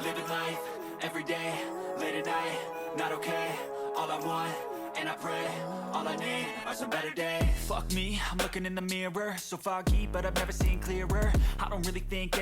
living life, everyday, late at night, not okay. All I want, and I pray, all I need are some better days. Fuck me, I'm looking in the mirror, so foggy, but I've never seen clearer. I don't really think